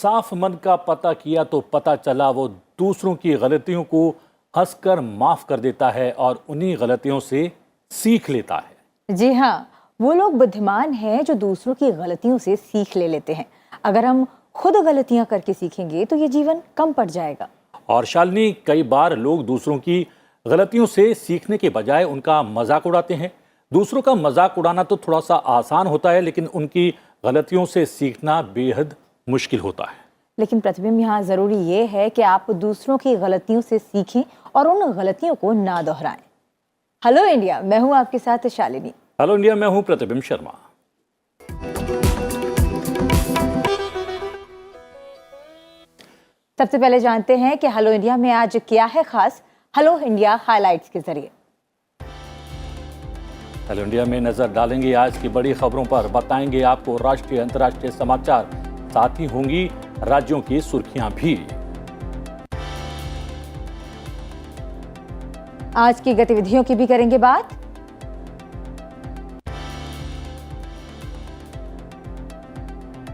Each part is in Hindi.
साफ मन का पता किया तो पता चला वो दूसरों की गलतियों को हंसकर माफ कर देता है और उन्हीं गलतियों से सीख लेता है। जी हाँ, वो लोग बुद्धिमान हैं जो दूसरों की गलतियों से सीख ले लेते हैं। अगर हम खुद गलतियां करके सीखेंगे तो ये जीवन कम पड़ जाएगा। और शालिनी, कई बार लोग दूसरों की गलतियों से सीखने के बजाय उनका मजाक उड़ाते हैं। दूसरों का मजाक उड़ाना तो थोड़ा सा आसान होता है, लेकिन उनकी गलतियों से सीखना बेहद मुश्किल होता है। लेकिन प्रतिबिंब, यहाँ जरूरी ये है कि आप दूसरों की गलतियों से सीखें और उन गलतियों को ना दोहराएं। हेलो इंडिया, मैं हूँ आपके साथ शालिनी। हेलो इंडिया, मैं हूँ प्रतिबिंब शर्मा। सबसे पहले जानते हैं कि हेलो इंडिया में आज क्या है खास। हेलो इंडिया हाइलाइट्स के जरिए हेलो इंडिया में नजर डालेंगे आज की बड़ी खबरों पर, बताएंगे आपको राष्ट्रीय अंतर्राष्ट्रीय समाचार, साथ ही होंगी राज्यों की सुर्खियां भी। आज की गतिविधियों की भी करेंगे बात।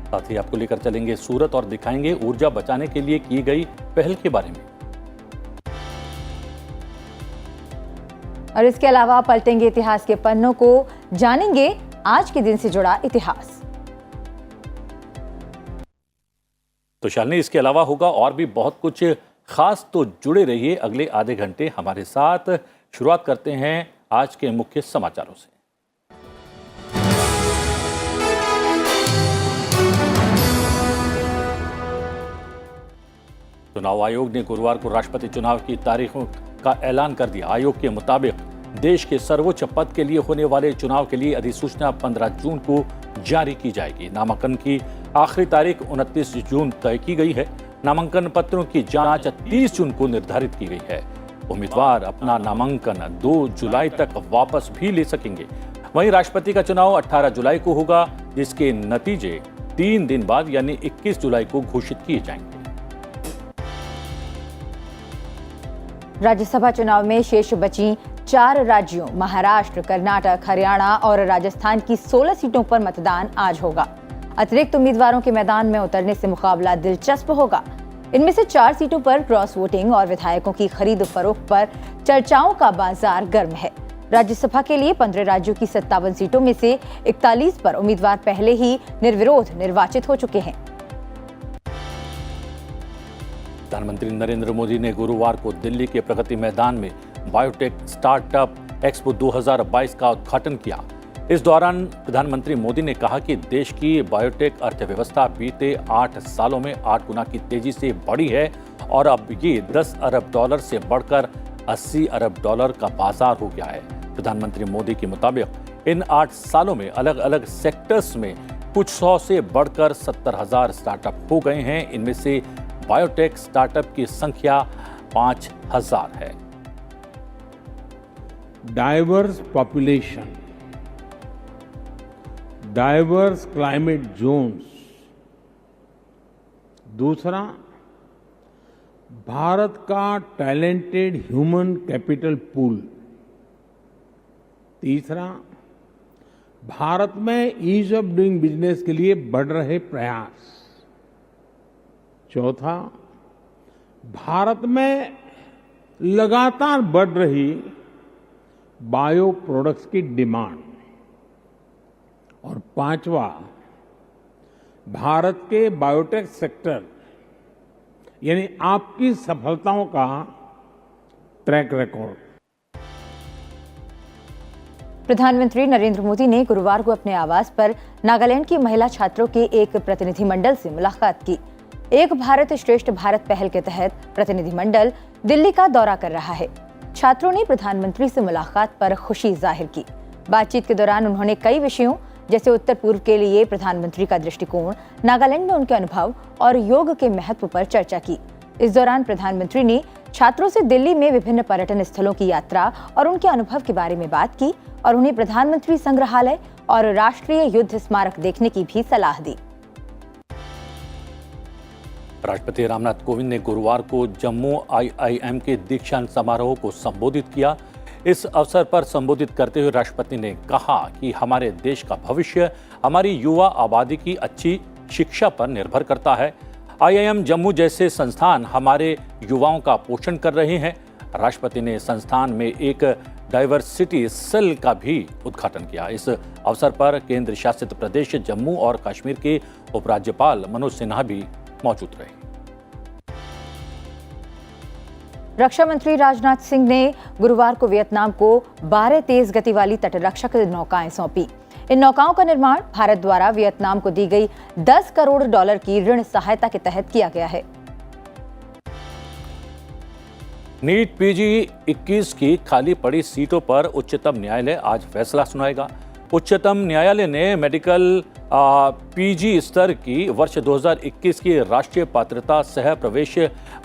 साथ ही आपको लेकर चलेंगे सूरत और दिखाएंगे ऊर्जा बचाने के लिए की गई पहल के बारे में। और इसके अलावा पलटेंगे इतिहास के पन्नों को, जानेंगे आज के दिन से जुड़ा इतिहास। तो शालिनी, इसके अलावा होगा और भी बहुत कुछ खास, तो जुड़े रहिए अगले आधे घंटे हमारे साथ। शुरुआत करते हैं आज के मुख्य समाचारों से। चुनाव आयोग ने गुरुवार को राष्ट्रपति चुनाव की तारीखों का ऐलान कर दिया। आयोग के मुताबिक देश के सर्वोच्च पद के लिए होने वाले चुनाव के लिए अधिसूचना 15 जून को जारी की जाएगी। नामांकन की आखिरी तारीख 29 जून तय की गई है। नामांकन पत्रों की जांच 30 जून को निर्धारित की गई है। उम्मीदवार अपना नामांकन 2 जुलाई तक वापस भी ले सकेंगे। वहीं राष्ट्रपति का चुनाव 18 जुलाई को होगा, जिसके नतीजे 3 दिन बाद यानी 21 जुलाई को घोषित किए जाएंगे। राज्यसभा चुनाव में शेष बची 4 राज्यों महाराष्ट्र, कर्नाटक, हरियाणा और राजस्थान की 16 सीटों पर मतदान आज होगा। अतिरिक्त उम्मीदवारों के मैदान में उतरने से मुकाबला दिलचस्प होगा। इनमें से 4 सीटों पर क्रॉस वोटिंग और विधायकों की खरीद फरोख्त पर चर्चाओं का बाजार गर्म है। राज्यसभा के लिए 15 राज्यों की 57 सीटों में से 41 पर उम्मीदवार पहले ही निर्विरोध निर्वाचित हो चुके हैं। प्रधानमंत्री नरेंद्र मोदी ने गुरुवार को दिल्ली के प्रगति मैदान में बायोटेक स्टार्टअप एक्सपो 2022 का उद्घाटन किया। इस दौरान प्रधानमंत्री मोदी ने कहा कि देश की बायोटेक अर्थव्यवस्था बीते 8 सालों में 8 गुना की तेजी से बढ़ी है और अब ये 10 अरब डॉलर से बढ़कर 80 अरब डॉलर का बाजार हो गया है। प्रधानमंत्री मोदी के मुताबिक इन 8 सालों में अलग अलग सेक्टर्स में कुछ 100 से बढ़कर 70,000 स्टार्टअप हो गए हैं। इनमें से बायोटेक स्टार्टअप की संख्या 5,000 है। Diverse population, diverse climate zones. दूसरा, भारत का टैलेंटेड ह्यूमन कैपिटल पूल। तीसरा, भारत में ईज ऑफ डूइंग बिजनेस के लिए बढ़ रहे प्रयास। चौथा, भारत में लगातार बढ़ रही बायो प्रोडक्ट्स की डिमांड। और पांचवा, भारत के बायोटेक सेक्टर यानी आपकी सफलताओं का ट्रैक रिकॉर्ड। प्रधानमंत्री नरेंद्र मोदी ने गुरुवार को अपने आवास पर नागालैंड की महिला छात्रों के एक प्रतिनिधिमंडल से मुलाकात की। एक भारत श्रेष्ठ भारत पहल के तहत प्रतिनिधिमंडल दिल्ली का दौरा कर रहा है। छात्रों ने प्रधानमंत्री से मुलाकात पर खुशी जाहिर की। बातचीत के दौरान उन्होंने कई विषयों जैसे उत्तर पूर्व के लिए प्रधानमंत्री का दृष्टिकोण, नागालैंड में उनके अनुभव और योग के महत्व पर चर्चा की। इस दौरान प्रधानमंत्री ने छात्रों से दिल्ली में विभिन्न पर्यटन स्थलों की यात्रा और उनके अनुभव के बारे में बात की और उन्हें प्रधानमंत्री संग्रहालय और राष्ट्रीय युद्ध स्मारक देखने की भी सलाह दी। राष्ट्रपति रामनाथ कोविंद ने गुरुवार को जम्मू IIM के दीक्षांत समारोह को संबोधित किया। इस अवसर पर संबोधित करते हुए राष्ट्रपति ने कहा कि हमारे देश का भविष्य हमारी युवा आबादी की अच्छी शिक्षा पर निर्भर करता है। IIM जम्मू जैसे संस्थान हमारे युवाओं का पोषण कर रहे हैं। राष्ट्रपति ने संस्थान में एक डाइवर्सिटी सेल का भी उद्घाटन किया। इस अवसर पर केंद्र शासित प्रदेश जम्मू और कश्मीर के उपराज्यपाल मनोज सिन्हा भी मौजूद रहे। रक्षा मंत्री राजनाथ सिंह ने गुरुवार को वियतनाम को 12 तेज गति वाली तटरक्षक नौकाएं सौंपी। इन नौकाओं का निर्माण भारत द्वारा वियतनाम को दी गई $10 करोड़ की ऋण सहायता के तहत किया गया है। नीट PG 21 की खाली पड़ी सीटों पर उच्चतम न्यायालय आज फैसला सुनाएगा। उच्चतम न्यायालय ने मेडिकल PG स्तर की वर्ष 2021 की राष्ट्रीय पात्रता सह प्रवेश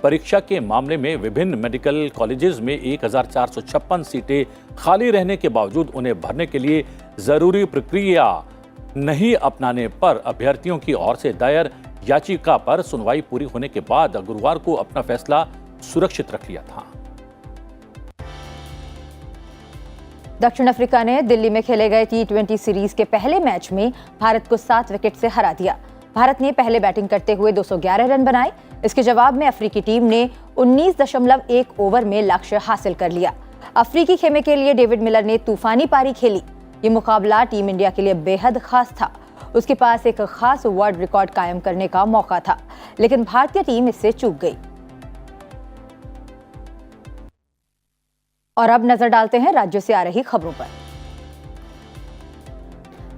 परीक्षा के मामले में विभिन्न मेडिकल कॉलेजेस में 1456 सीटें खाली रहने के बावजूद उन्हें भरने के लिए जरूरी प्रक्रिया नहीं अपनाने पर अभ्यर्थियों की ओर से दायर याचिका पर सुनवाई पूरी होने के बाद गुरुवार को अपना फैसला सुरक्षित रख लिया था। दक्षिण अफ्रीका ने दिल्ली में खेले गए T20 सीरीज के पहले मैच में भारत को 7 विकेट से हरा दिया। भारत ने पहले बैटिंग करते हुए 211 रन बनाए। इसके जवाब में अफ्रीकी टीम ने 19.1 ओवर में लक्ष्य हासिल कर लिया। अफ्रीकी खेमे के लिए डेविड मिलर ने तूफानी पारी खेली। ये मुकाबला टीम इंडिया के लिए बेहद खास था। उसके पास एक खास वर्ल्ड रिकॉर्ड कायम करने का मौका था, लेकिन भारतीय टीम इससे चूक गई। और अब नजर डालते हैं राज्यों से आ रही खबरों पर।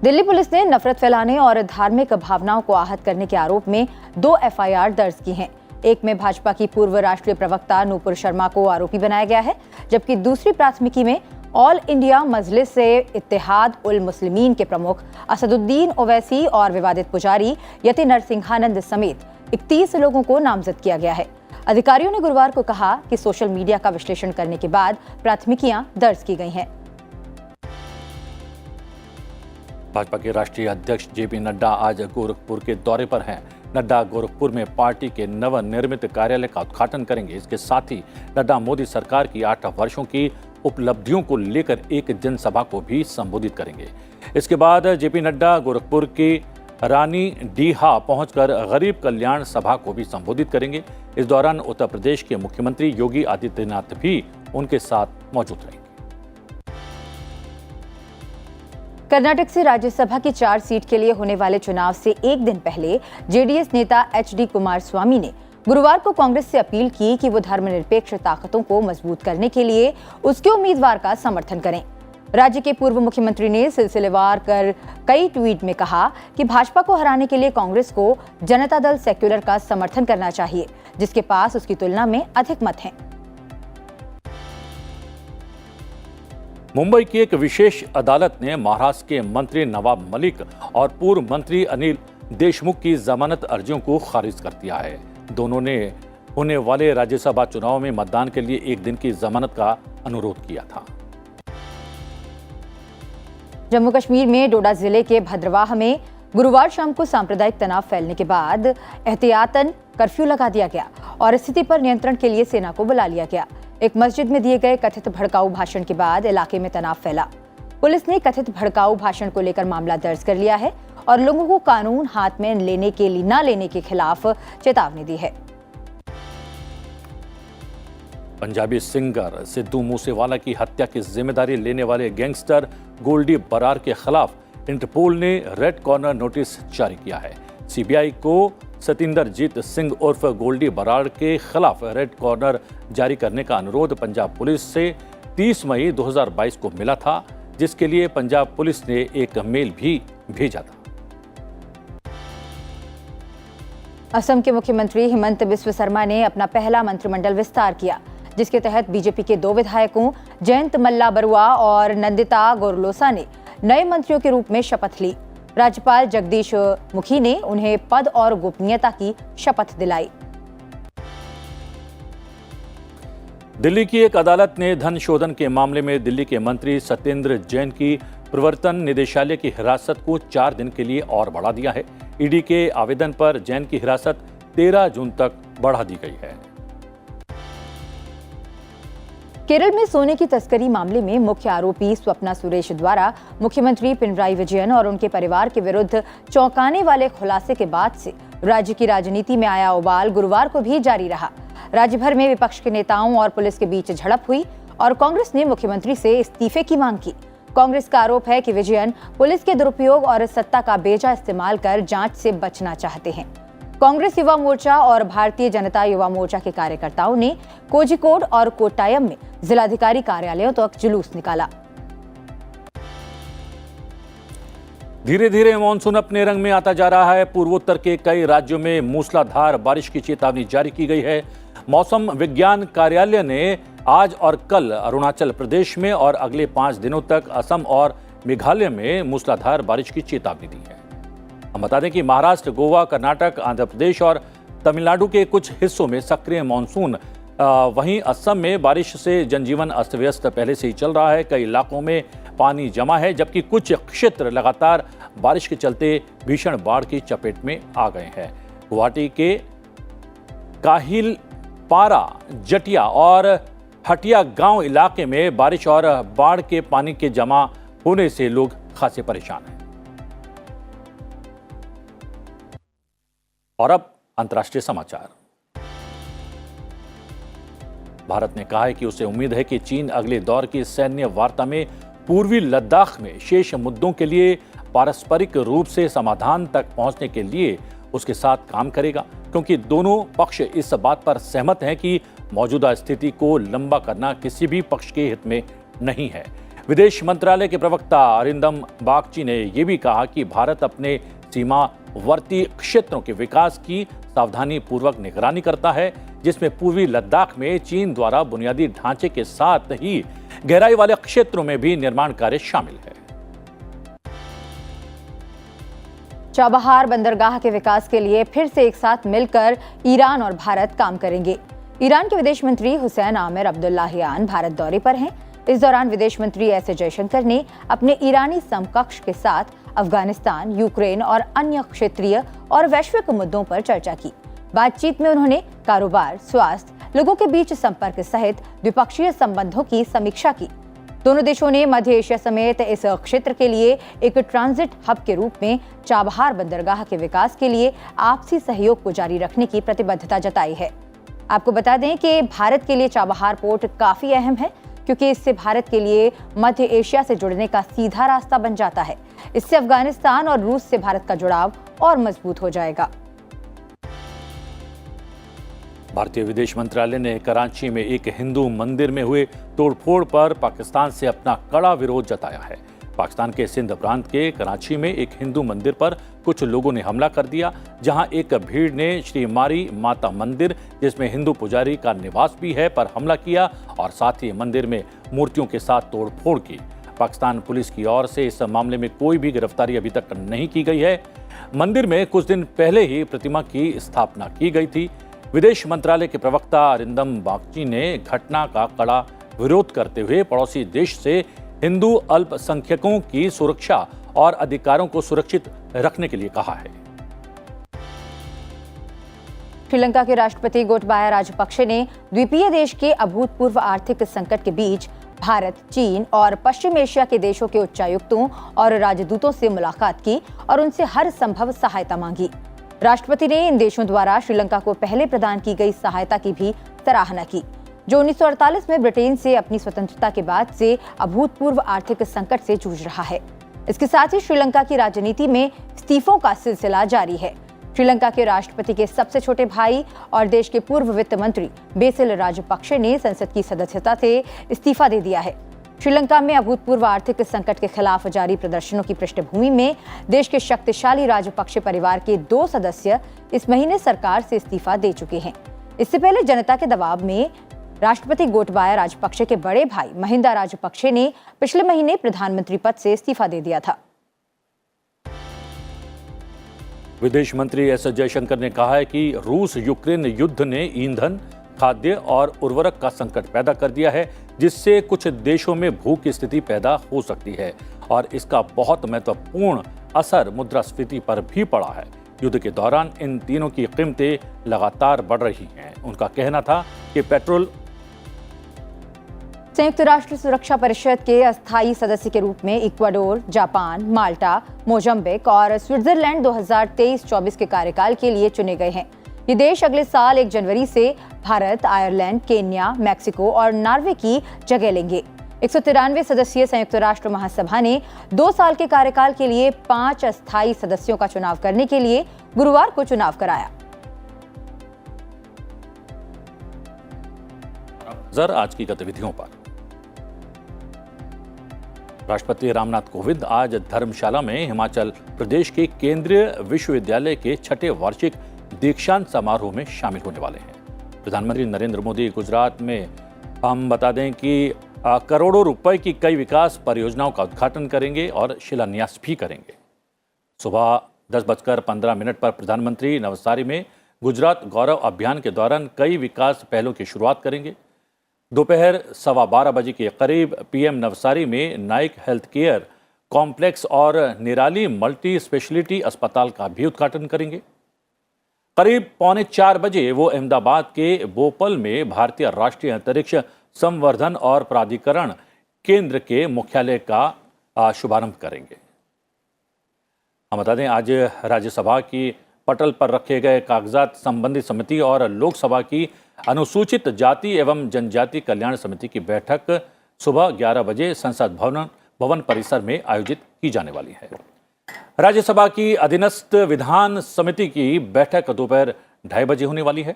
दिल्ली पुलिस ने नफरत फैलाने और धार्मिक भावनाओं को आहत करने के आरोप में 2 FIR दर्ज की हैं। एक में भाजपा की पूर्व राष्ट्रीय प्रवक्ता नूपुर शर्मा को आरोपी बनाया गया है, जबकि दूसरी प्राथमिकी में ऑल इंडिया मजलिस से इत्तेहाद उल मुस्लिमीन के प्रमुख असदुद्दीन ओवैसी और विवादित पुजारी यति नरसिंहानंद समेत 31 लोगों को नामजद किया गया है। अधिकारियों ने गुरुवार को कहा कि सोशल मीडिया का विश्लेषण करने के बाद प्राथमिकियां दर्ज की गई हैं। भाजपा के राष्ट्रीय अध्यक्ष JP नड्डा आज गोरखपुर के दौरे पर हैं। नड्डा गोरखपुर में पार्टी के नवनिर्मित कार्यालय का उद्घाटन करेंगे। इसके साथ ही नड्डा मोदी सरकार की 8 वर्षों की उपलब्धियों को लेकर एक जनसभा को भी संबोधित करेंगे। इसके बाद JP नड्डा गोरखपुर की रानी डीहा पहुंचकर गरीब कल्याण सभा को भी संबोधित करेंगे। इस दौरान उत्तर प्रदेश के मुख्यमंत्री योगी आदित्यनाथ भी उनके साथ मौजूद रहेंगे। कर्नाटक से राज्यसभा की 4 सीट के लिए होने वाले चुनाव से एक दिन पहले जेडीएस नेता HD कुमारस्वामी ने गुरुवार को कांग्रेस से अपील की कि वो धर्मनिरपेक्ष ताकतों को मजबूत करने के लिए उसके उम्मीदवार का समर्थन करें। राज्य के पूर्व मुख्यमंत्री ने सिलसिलेवार कर कई ट्वीट में कहा कि भाजपा को हराने के लिए कांग्रेस को जनता दल सेक्युलर का समर्थन करना चाहिए, जिसके पास उसकी तुलना में अधिक मत हैं। मुंबई की एक विशेष अदालत ने महाराष्ट्र के मंत्री नवाब मलिक और पूर्व मंत्री अनिल देशमुख की जमानत अर्जियों को खारिज कर दिया है। दोनों ने होने वाले राज्यसभा चुनाव में मतदान के लिए एक दिन की जमानत का अनुरोध किया था। जम्मू कश्मीर में डोडा जिले के भद्रवाह में गुरुवार शाम को सांप्रदायिक तनाव फैलने के बाद एहतियातन कर्फ्यू लगा दिया गया और स्थिति पर नियंत्रण के लिए सेना को बुला लिया गया। एक मस्जिद में दिए गए कथित भड़काऊ भाषण के बाद इलाके में तनाव फैला। पुलिस ने कथित भड़काऊ भाषण को लेकर मामला दर्ज कर लिया है और लोगों को कानून हाथ में न लेने के खिलाफ चेतावनी दी है। पंजाबी सिंगर सिद्धू मूसेवाला की हत्या की जिम्मेदारी लेने वाले गैंगस्टर गोल्डी बरार के खिलाफ इंटरपोल ने रेड कॉर्नर नोटिस जारी किया है। CBI को सतिंदरजीत सिंह उर्फ गोल्डी बरार के खिलाफ रेड कॉर्नर जारी करने का अनुरोध पंजाब पुलिस से 30 मई 2022 को मिला था, जिसके लिए पंजाब पुलिस ने एक मेल भी भेजा था। असम के मुख्यमंत्री हिमंत बिस्व शर्मा ने अपना पहला मंत्रिमंडल विस्तार किया, जिसके तहत बीजेपी के 2 विधायकों जयंत मल्ला बरुआ और नंदिता गोरलोसा ने नए मंत्रियों के रूप में शपथ ली। राज्यपाल जगदीश मुखी ने उन्हें पद और गोपनीयता की शपथ दिलाई। दिल्ली की एक अदालत ने धन शोधन के मामले में दिल्ली के मंत्री सत्येंद्र जैन की प्रवर्तन निदेशालय की हिरासत को 4 दिन के लिए और बढ़ा दिया है। ईडी के आवेदन पर जैन की हिरासत 13 जून तक बढ़ा दी गई है। केरल में सोने की तस्करी मामले में मुख्य आरोपी स्वप्ना सुरेश द्वारा मुख्यमंत्री पिनराई विजयन और उनके परिवार के विरुद्ध चौंकाने वाले खुलासे के बाद से राज्य की राजनीति में आया उबाल गुरुवार को भी जारी रहा। राज्य भर में विपक्ष के नेताओं और पुलिस के बीच झड़प हुई और कांग्रेस ने मुख्यमंत्री से इस्तीफे की मांग की। कांग्रेस का आरोप है कि विजयन पुलिस के दुरुपयोग और सत्ता का बेजा इस्तेमाल कर जांच से बचना चाहते हैं। कांग्रेस युवा मोर्चा और भारतीय जनता युवा मोर्चा के कार्यकर्ताओं ने कोझिकोड और कोट्टायम में जिलाधिकारी कार्यालयों तक जुलूस निकाला। धीरे धीरे मानसून अपने रंग में आता जा रहा है। पूर्वोत्तर के कई राज्यों में मूसलाधार बारिश की चेतावनी जारी की गई है। मौसम विज्ञान कार्यालय ने आज और कल अरुणाचल प्रदेश में और अगले 5 दिनों तक असम और मेघालय में मूसलाधार बारिश की चेतावनी दी है। हम बता दें कि महाराष्ट्र, गोवा, कर्नाटक, आंध्र प्रदेश और तमिलनाडु के कुछ हिस्सों में सक्रिय मानसून, वहीं असम में बारिश से जनजीवन अस्त व्यस्त पहले से ही चल रहा है। कई इलाकों में पानी जमा है, जबकि कुछ क्षेत्र लगातार बारिश के चलते भीषण बाढ़ की चपेट में आ गए हैं। गुवाहाटी के काहिलपारा, जटिया और हटिया गांव इलाके में बारिश और बाढ़ के पानी के जमा होने से लोग खासे परेशान हैं। और अब अंतर्राष्ट्रीय समाचार। भारत ने कहा है कि उसे उम्मीद है कि चीन अगले दौर की सैन्य वार्ता में पूर्वी लद्दाख में शेष मुद्दों के लिए पारस्परिक रूप से समाधान तक पहुंचने के लिए उसके साथ काम करेगा, क्योंकि दोनों पक्ष इस बात पर सहमत हैं कि मौजूदा स्थिति को लंबा करना किसी भी पक्ष के हित में नहीं है। विदेश मंत्रालय के प्रवक्ता अरिंदम बागची ने यह भी कहा कि भारत अपने सीमावर्ती क्षेत्रों के विकास की सावधानी पूर्वक निगरानी करता है, जिसमें पूर्वी लद्दाख में चीन द्वारा बुनियादी ढांचे के साथ ही गहराई वाले क्षेत्रों में भी निर्माण कार्य शामिल है। चाबहार बंदरगाह के विकास के लिए फिर से एक साथ मिलकर ईरान और भारत काम करेंगे। ईरान के विदेश मंत्री हुसैन आमिर अब्दुल्लाहियान भारत दौरे पर हैं। इस दौरान विदेश मंत्री एस जयशंकर ने अपने ईरानी समकक्ष के साथ अफगानिस्तान, यूक्रेन और अन्य क्षेत्रीय और वैश्विक मुद्दों पर चर्चा की। बातचीत में उन्होंने कारोबार, स्वास्थ्य, लोगों के बीच संपर्क सहित द्विपक्षीय संबंधों की समीक्षा की। दोनों देशों ने मध्य एशिया समेत इस क्षेत्र के लिए एक ट्रांजिट हब के रूप में चाबहार बंदरगाह के विकास के लिए आपसी सहयोग को जारी रखने की प्रतिबद्धता जताई है। आपको बता दें कि भारत के लिए चाबहार पोर्ट काफी अहम है, क्योंकि इससे भारत के लिए मध्य एशिया से जुड़ने का सीधा रास्ता बन जाता है। इससे अफगानिस्तान और रूस से भारत का जुड़ाव और मजबूत हो जाएगा। भारतीय विदेश मंत्रालय ने कराची में एक हिंदू मंदिर में हुए तोड़फोड़ पर पाकिस्तान से अपना कड़ा विरोध जताया है। पाकिस्तान के सिंध प्रांत के कराची में एक हिंदू मंदिर पर कुछ लोगों ने हमला कर दिया, जहां एक भीड़ ने श्री मारी माता मंदिर, जिसमें हिंदू पुजारी का निवास भी है, पर हमला किया और साथ ही मंदिर में मूर्तियों के साथ तोड़फोड़ की। पाकिस्तान पुलिस की ओर से इस मामले में कोई भी गिरफ्तारी अभी तक नहीं की गई है। मंदिर में कुछ दिन पहले ही प्रतिमा की स्थापना की गई थी। विदेश मंत्रालय के प्रवक्ता अरिंदम बागची ने घटना का कड़ा विरोध करते हुए पड़ोसी देश से हिंदू अल्पसंख्यकों की सुरक्षा और अधिकारों को सुरक्षित रखने के लिए कहा है। श्रीलंका के राष्ट्रपति गोटबाया राजपक्षे ने द्वीपीय देश के अभूतपूर्व आर्थिक संकट के बीच भारत, चीन और पश्चिम एशिया के देशों के उच्चायुक्तों और राजदूतों से मुलाकात की और उनसे हर संभव सहायता मांगी। राष्ट्रपति ने इन देशों द्वारा श्रीलंका को पहले प्रदान की गई सहायता की भी सराहना की, जो 1948 में ब्रिटेन से अपनी स्वतंत्रता के बाद से अभूतपूर्व आर्थिक संकट से जूझ रहा है। इसके साथ ही श्रीलंका की राजनीति में इस्तीफों का सिलसिला जारी है। श्रीलंका के राष्ट्रपति के सबसे छोटे भाई और देश के पूर्व वित्त मंत्री बेसिल राजपक्षे ने संसद की सदस्यता से इस्तीफा दे दिया है। श्रीलंका में अभूतपूर्व आर्थिक संकट के खिलाफ जारी प्रदर्शनों की पृष्ठभूमि में देश के शक्तिशाली राजपक्षे परिवार के 2 सदस्य इस महीने सरकार से इस्तीफा दे चुके हैं। इससे पहले जनता के दबाव में राष्ट्रपति गोटबाया राजपक्षे के बड़े भाई महिंदा राजपक्षे ने पिछले महीने प्रधानमंत्री पद से इस्तीफा दे दिया था। विदेश मंत्री एस जयशंकर ने कहा है कि रूस यूक्रेन युद्ध ने ईंधन, खाद्य और उर्वरक का संकट पैदा कर दिया है, जिससे कुछ देशों में भूख की स्थिति पैदा हो सकती है और इसका बहुत महत्वपूर्ण असर मुद्रास्फीति पर भी पड़ा है। युद्ध के दौरान इन तीनों की कीमतें लगातार बढ़ रही हैं। उनका कहना था कि पेट्रोल संयुक्त राष्ट्र सुरक्षा परिषद के अस्थायी सदस्य के रूप में इक्वाडोर, जापान, माल्टा, मोजम्बिक और स्विट्जरलैंड 2023-24 के कार्यकाल के लिए चुने गए हैं। ये देश अगले साल 1 जनवरी से भारत, आयरलैंड, केन्या, मैक्सिको और नॉर्वे की जगह लेंगे। 193 सदस्यीय संयुक्त राष्ट्र महासभा ने 2 साल के कार्यकाल के लिए 5 अस्थायी सदस्यों का चुनाव करने के लिए गुरुवार को चुनाव कराया। नजर आज की गतिविधियों पर। राष्ट्रपति रामनाथ कोविंद आज धर्मशाला में हिमाचल प्रदेश के केंद्रीय विश्वविद्यालय के 6ठे वार्षिक दीक्षांत समारोह में शामिल होने वाले हैं। प्रधानमंत्री नरेंद्र मोदी गुजरात में, हम बता दें कि करोड़ों रुपए की कई विकास परियोजनाओं का उद्घाटन करेंगे और शिलान्यास भी करेंगे। सुबह 10:15 पर प्रधानमंत्री नवसारी में गुजरात गौरव अभियान के दौरान कई विकास पहलों की शुरुआत करेंगे। दोपहर 12:15 बजे के करीब पीएम नवसारी में नाइक हेल्थ केयर कॉम्प्लेक्स और निराली मल्टी स्पेशलिटी अस्पताल का भी उद्घाटन करेंगे। करीब 3:45 बजे वो अहमदाबाद के बोपल में भारतीय राष्ट्रीय अंतरिक्ष संवर्धन और प्राधिकरण केंद्र के मुख्यालय का शुभारंभ करेंगे। हम बता दें, आज राज्यसभा की पटल पर रखे गए कागजात संबंधी समिति और लोकसभा की अनुसूचित जाति एवं जनजाति कल्याण समिति की बैठक सुबह 11 बजे संसद भवन परिसर में आयोजित की जाने वाली है। राज्यसभा की अधीनस्थ विधान समिति की बैठक दोपहर 2:30 बजे होने वाली है।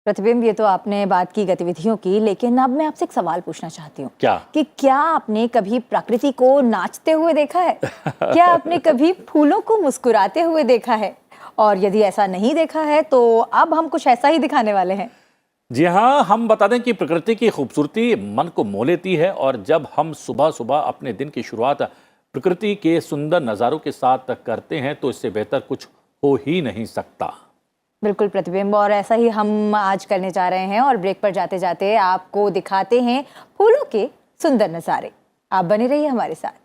प्रतिबिंब, ये तो आपने बात की गतिविधियों की, लेकिन अब मैं आपसे एक सवाल पूछना चाहती हूँ। क्या आपने कभी प्रकृति को नाचते हुए देखा है? क्या आपने कभी फूलों को मुस्कुराते हुए देखा है? और यदि ऐसा नहीं देखा है तो अब हम कुछ ऐसा ही दिखाने वाले हैं। जी हाँ, हम बता दें कि प्रकृति की खूबसूरती मन को मोह लेती है और जब हम सुबह सुबह अपने दिन की शुरुआत प्रकृति के सुंदर नज़ारों के साथ करते हैं तो इससे बेहतर कुछ हो ही नहीं सकता। बिल्कुल प्रतिबिंब, और ऐसा ही हम आज करने जा रहे हैं और ब्रेक पर जाते जाते आपको दिखाते हैं फूलों के सुंदर नज़ारे। आप बने रहिए हमारे साथ।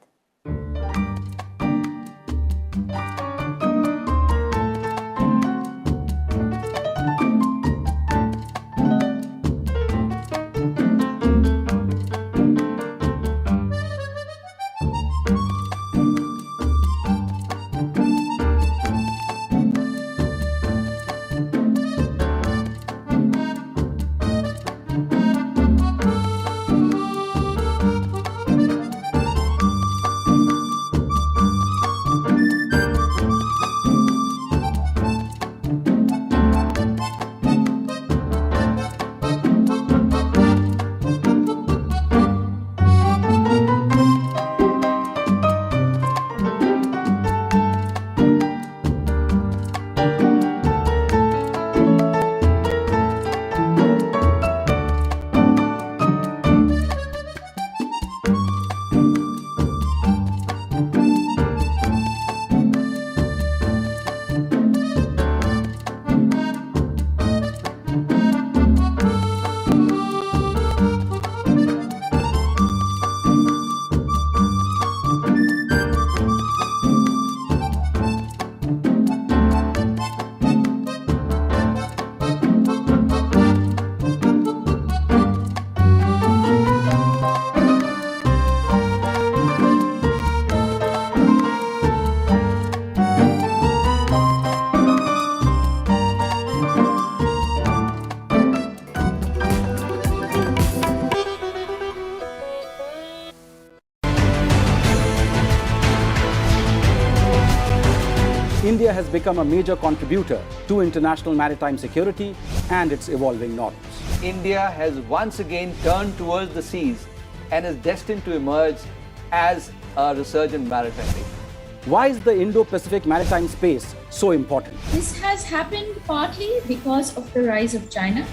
India has become a major contributor to international maritime security and its evolving norms. India has once again turned towards the seas and is destined to emerge as a resurgent maritime nation. Why is the Indo-Pacific maritime space so important? This has happened partly because of the rise of China.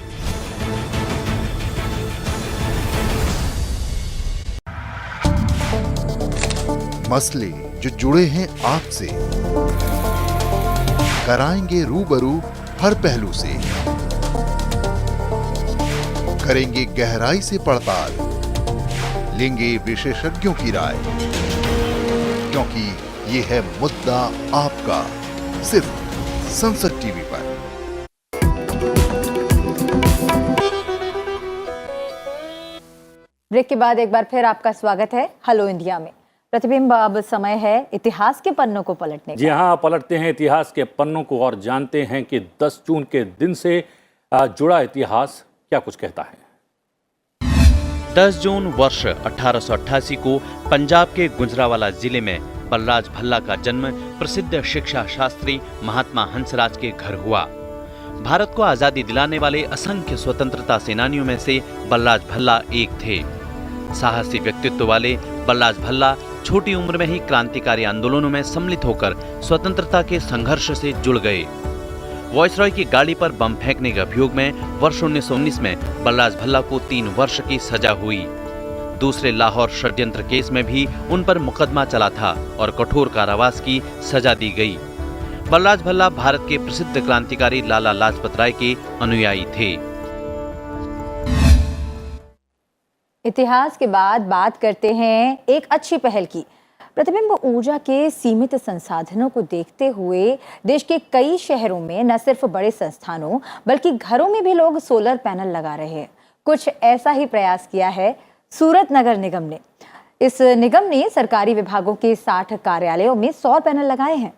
मसले जो जुड़े हैं आपसे, कराएंगे रूबरू हर पहलू से, करेंगे गहराई से पड़ताल, लेंगे विशेषज्ञों की राय, क्योंकि ये है मुद्दा आपका, सिर्फ संसद टीवी पर। ब्रेक के बाद एक बार फिर आपका स्वागत है हेलो इंडिया में। प्रतिबिंब, अब समय है इतिहास के पन्नों को पलटने जी का। हाँ, पलटते हैं इतिहास के पन्नों को और जानते हैं कि 10 जून के दिन से जुड़ा इतिहास क्या कुछ कहता है। 10 जून वर्ष 1888 को पंजाब के गुजरांवाला जिले में बलराज भल्ला का जन्म प्रसिद्ध शिक्षा शास्त्री महात्मा हंसराज के घर हुआ। भारत को आजादी दिलाने वाले असंख्य स्वतंत्रता सेनानियों में से बलराज भल्ला एक थे। साहसी व्यक्तित्व वाले बलराज भल्ला छोटी उम्र में ही क्रांतिकारी आंदोलनों में सम्मिलित होकर स्वतंत्रता के संघर्ष से जुड़ गए। वॉयसरॉय की गाड़ी पर बम फेंकने के अभियोग में वर्ष 1919 में बलराज भल्ला को 3 वर्ष की सजा हुई। दूसरे लाहौर षड्यंत्र केस में भी उन पर मुकदमा चला था और कठोर कारावास की सजा दी गई। बलराज भल्ला भारत के प्रसिद्ध क्रांतिकारी लाला लाजपत राय के अनुयायी थे। इतिहास के बाद बात करते हैं एक अच्छी पहल की। प्रतिबिंब, ऊर्जा के सीमित संसाधनों को देखते हुए देश के कई शहरों में न सिर्फ बड़े संस्थानों बल्कि घरों में भी लोग सोलर पैनल लगा रहे हैं। कुछ ऐसा ही प्रयास किया है सूरत नगर निगम ने। इस निगम ने सरकारी विभागों के 60 कार्यालयों में सौर पैनल लगाए हैं।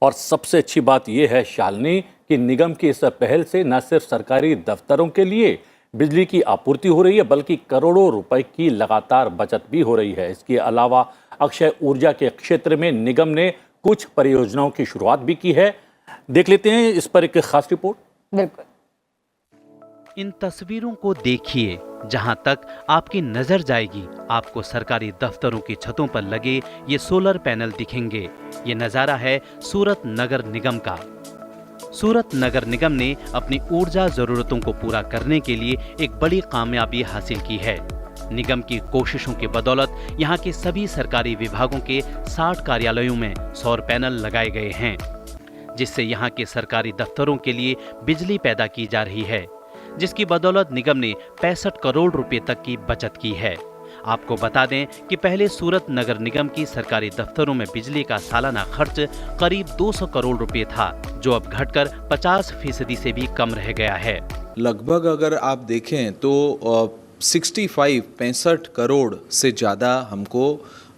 और सबसे अच्छी बात यह है शालिनी कि निगम की इस पहल से न सिर्फ सरकारी दफ्तरों के लिए बिजली की आपूर्ति हो रही है बल्कि करोड़ों रुपए की लगातार बचत भी हो रही है। इसके अलावा अक्षय ऊर्जा के क्षेत्र में निगम ने कुछ परियोजनाओं की शुरुआत भी की है। देख लेते हैं इस पर एक खास रिपोर्ट। बिल्कुल। इन तस्वीरों को देखिए, जहां तक आपकी नजर जाएगी आपको सरकारी दफ्तरों की छतों पर लगे ये सोलर पैनल दिखेंगे। ये नजारा है सूरत नगर निगम का। सूरत नगर निगम ने अपनी ऊर्जा जरूरतों को पूरा करने के लिए एक बड़ी कामयाबी हासिल की है। निगम की कोशिशों की बदौलत यहाँ के सभी सरकारी विभागों के 60 कार्यालयों में सौर पैनल लगाए गए हैं, जिससे यहाँ के सरकारी दफ्तरों के लिए बिजली पैदा की जा रही है, जिसकी बदौलत निगम ने 65 करोड़ रुपए तक की बचत की है। आपको बता दें कि पहले सूरत नगर निगम की सरकारी दफ्तरों में बिजली का सालाना खर्च करीब 200 करोड़ रुपए था, जो अब घटकर 50% से भी कम रह गया है। लगभग अगर आप देखें तो 65 करोड़ से ज़्यादा हमको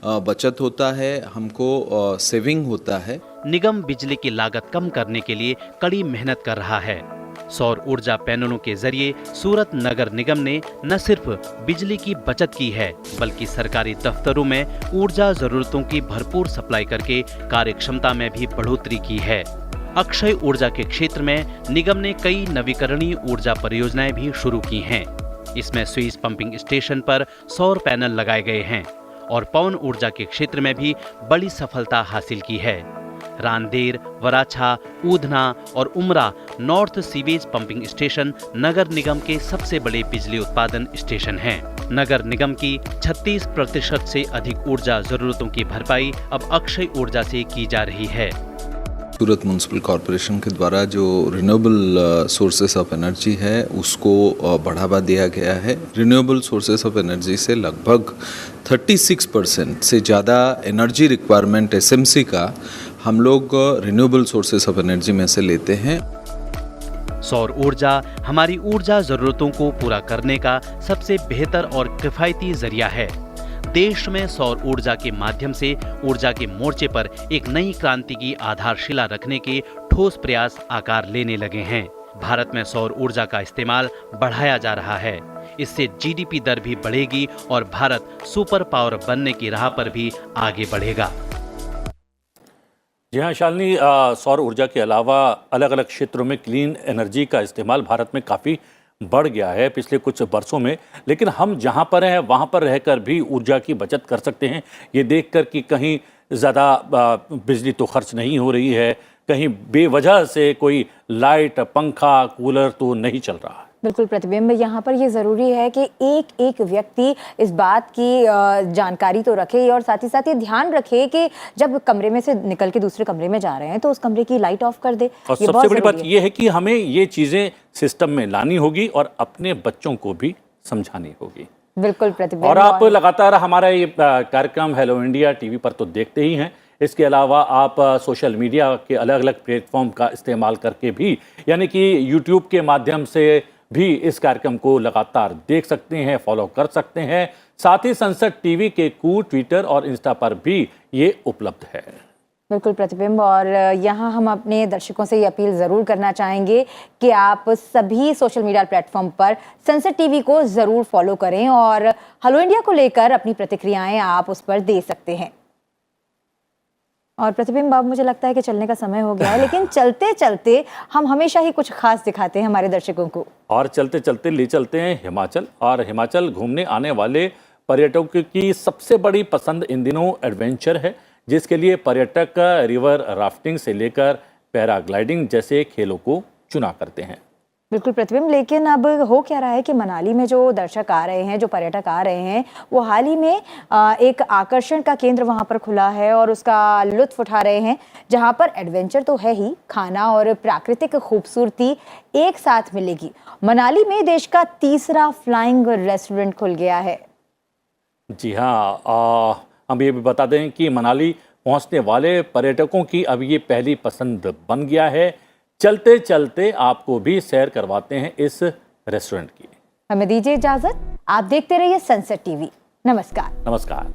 बचत होता है, हमको सेविंग होता है। निगम बिजली की लागत कम करने के लिए कड़ी मेहनत कर रहा है। सौर ऊर्जा पैनलों के जरिए सूरत नगर निगम ने न सिर्फ बिजली की बचत की है बल्कि सरकारी दफ्तरों में ऊर्जा जरूरतों की भरपूर सप्लाई करके कार्यक्षमता में भी बढ़ोतरी की है। अक्षय ऊर्जा के क्षेत्र में निगम ने कई नवीकरणीय ऊर्जा परियोजनाएं भी शुरू की हैं। इसमें स्विच पंपिंग स्टेशन पर सौर पैनल लगाए गए हैं और पवन ऊर्जा के क्षेत्र में भी बड़ी सफलता हासिल की है। रांदेर, वराछा, ऊधना और उमरा नॉर्थ सीवेज पंपिंग स्टेशन नगर निगम के सबसे बड़े बिजली उत्पादन स्टेशन हैं। नगर निगम की 36% से अधिक ऊर्जा जरूरतों की भरपाई अब अक्षय ऊर्जा से की जा रही है। सूरत म्युनिसिपल कॉरपोरेशन के द्वारा जो रिन्यूएबल सोर्सेस ऑफ एनर्जी है उसको बढ़ावा दिया गया है। रिन्यूएबल सोर्सेस ऑफ एनर्जी से लगभग 36% से ज़्यादा एनर्जी रिक्वायरमेंट एसएमसी का हम लोग रिन्यूएबल सोर्सेस ऑफ एनर्जी में से लेते हैं। सौर ऊर्जा हमारी ऊर्जा जरूरतों को पूरा करने का सबसे बेहतर और किफायती जरिया है। देश में सौर ऊर्जा के माध्यम से ऊर्जा के मोर्चे पर एक नई क्रांति की आधारशिला रखने के ठोस प्रयास आकार लेने लगे हैं। भारत में सौर ऊर्जा का इस्तेमाल बढ़ाया जा रहा है। इससे जीडीपी दर भी बढ़ेगी और भारत सुपर पावर बनने की राह पर भी आगे बढ़ेगा। जी हाँ शालिनी, सौर ऊर्जा के अलावा अलग अलग क्षेत्रों में क्लीन एनर्जी का इस्तेमाल भारत में काफ़ी बढ़ गया है पिछले कुछ वर्षों में, लेकिन हम जहाँ पर हैं वहाँ पर रहकर भी ऊर्जा की बचत कर सकते हैं। ये देखकर कि कहीं ज़्यादा बिजली तो खर्च नहीं हो रही है, कहीं बेवजह से कोई लाइट, पंखा, कूलर तो नहीं चल रहा है। बिल्कुल प्रतिबिंब, यहाँ पर ये ज़रूरी है कि एक एक व्यक्ति इस बात की जानकारी तो रखे और साथ ही साथ ये ध्यान रखे कि जब कमरे में से निकल के दूसरे कमरे में जा रहे हैं तो उस कमरे की लाइट ऑफ कर दे। और सबसे बड़ी बात ये है कि हमें ये चीज़ें सिस्टम में लानी होगी और अपने बच्चों को भी समझानी होगी। बिल्कुल प्रतिबिंब। और आप लगातार हमारा ये कार्यक्रम हेलो इंडिया टीवी पर तो देखते ही हैं, इसके अलावा आप सोशल मीडिया के अलग अलग प्लेटफॉर्म का इस्तेमाल करके भी, यानी कि यूट्यूब के माध्यम से, भी इस कार्यक्रम को लगातार देख सकते हैं, फॉलो कर सकते हैं। साथ ही संसद टीवी के कू, ट्विटर और इंस्टा पर भी ये उपलब्ध है। बिल्कुल प्रतिबिंब, और यहाँ हम अपने दर्शकों से ये अपील ज़रूर करना चाहेंगे कि आप सभी सोशल मीडिया प्लेटफॉर्म पर संसद टीवी को ज़रूर फॉलो करें और हेलो इंडिया को लेकर अपनी प्रतिक्रियाएं आप उस पर दे सकते हैं। और प्रतिबिंब, अब मुझे लगता है कि चलने का समय हो गया है, लेकिन चलते चलते हम हमेशा ही कुछ खास दिखाते हैं हमारे दर्शकों को। और चलते चलते ले चलते हैं हिमाचल, और हिमाचल घूमने आने वाले पर्यटकों की सबसे बड़ी पसंद इन दिनों एडवेंचर है, जिसके लिए पर्यटक रिवर राफ्टिंग से लेकर पैराग्लाइडिंग जैसे खेलों को चुना करते हैं। बिल्कुल प्रतिबिंब, लेकिन अब हो क्या रहा है कि मनाली में जो दर्शक आ रहे हैं, जो पर्यटक आ रहे हैं, वो हाल ही में एक आकर्षण का केंद्र वहां पर खुला है और उसका लुत्फ उठा रहे हैं, जहां पर एडवेंचर तो है ही, खाना और प्राकृतिक खूबसूरती एक साथ मिलेगी। मनाली में देश का तीसरा फ्लाइंग रेस्टोरेंट खुल गया है। जी हाँ, हम ये भी बता दें कि मनाली पहुंचने वाले पर्यटकों की अब ये पहली पसंद बन गया है। चलते चलते आपको भी सैर करवाते हैं इस रेस्टोरेंट की। हमें दीजिए इजाजत, आप देखते रहिए संसद टीवी। नमस्कार। नमस्कार।